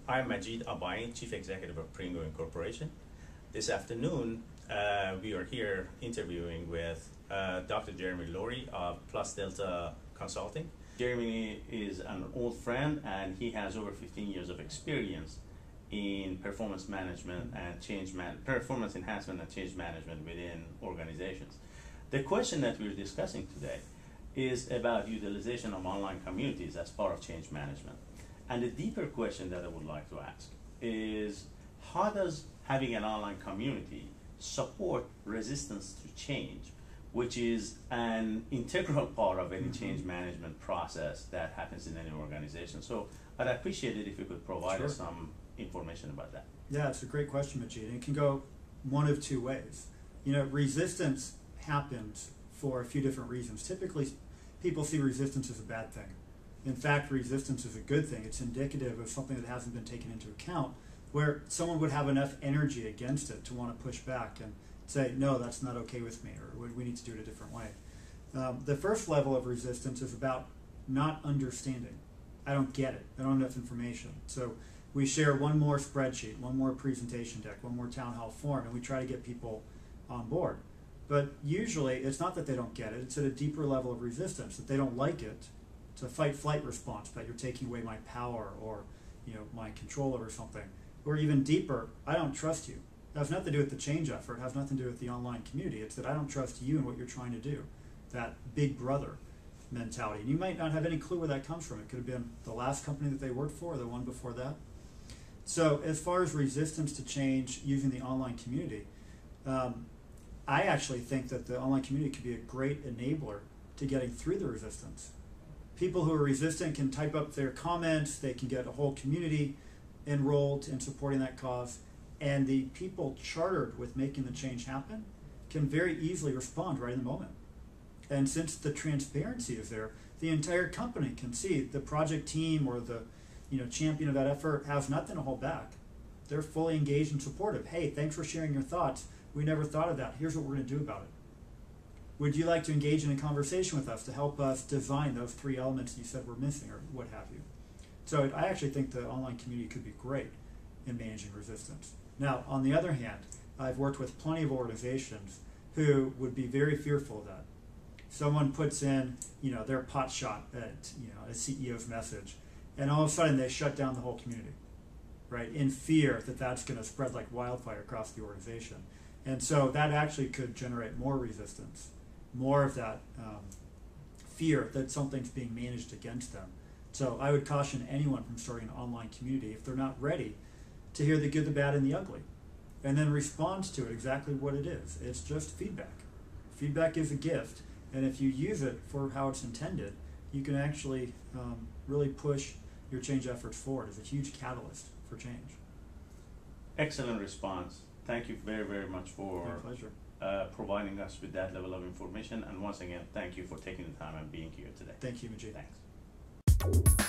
I'm Majid Abai, Chief Executive of Pringo Incorporation. This afternoon, we are here interviewing with Dr. Jeremy Lowry of Plus Delta Consulting. Jeremy is an old friend, and he has over 15 years of experience in performance management and performance enhancement and change management within organizations. The question that we're discussing today is about utilization of online communities as part of change management. And the deeper question that I would like to ask is, how does having an online community support resistance to change, which is an integral part of any change management process that happens in any organization? So I'd appreciate it if you could provide us some information about that. Yeah, it's a great question, Majid. It can go one of two ways. You know, resistance happens for a few different reasons. Typically, people see resistance as a bad thing. In fact, resistance is a good thing. It's indicative of something that hasn't been taken into account, where someone would have enough energy against it to want to push back and say, no, that's not okay with me, or we need to do it a different way. The first level of resistance is about not understanding. I don't get it. I don't have enough information. So we share one more spreadsheet, one more presentation deck, one more town hall forum, and we try to get people on board. But usually, it's not that they don't get it. It's at a deeper level of resistance, that they don't like it. It's a fight-flight response, that you're taking away my power or my control over something. Or even deeper, I don't trust you. It has nothing to do with the change effort. It has nothing to do with the online community. It's that I don't trust you and what you're trying to do. That big brother mentality. And you might not have any clue where that comes from. It could have been the last company that they worked for or the one before that. So as far as resistance to change using the online community, I actually think that the online community could be a great enabler to getting through the resistance. People who are resistant can type up their comments, they can get a whole community enrolled in supporting that cause, and the people chartered with making the change happen can very easily respond right in the moment. And since the transparency is there, the entire company can see the project team or the champion of that effort has nothing to hold back. They're fully engaged and supportive. Hey, thanks for sharing your thoughts. We never thought of that. Here's what we're going to do about it. Would you like to engage in a conversation with us to help us design those 3 elements you said were missing, or what have you? So I actually think the online community could be great in managing resistance. Now, on the other hand, I've worked with plenty of organizations who would be very fearful of that. Someone puts in, their pot shot at, a CEO's message, and all of a sudden they shut down the whole community, right? In fear that that's going to spread like wildfire across the organization. And so that actually could generate more resistance, more of that fear that something's being managed against them. So I would caution anyone from starting an online community, if they're not ready, to hear the good, the bad, and the ugly, and then respond to it exactly what it is. It's just feedback. Feedback is a gift, and if you use it for how it's intended, you can actually really push your change efforts forward as a huge catalyst for change. Excellent response. Thank you very, very much for providing us with that level of information. And once again, thank you for taking the time and being here today. Thank you, Majid. Thanks.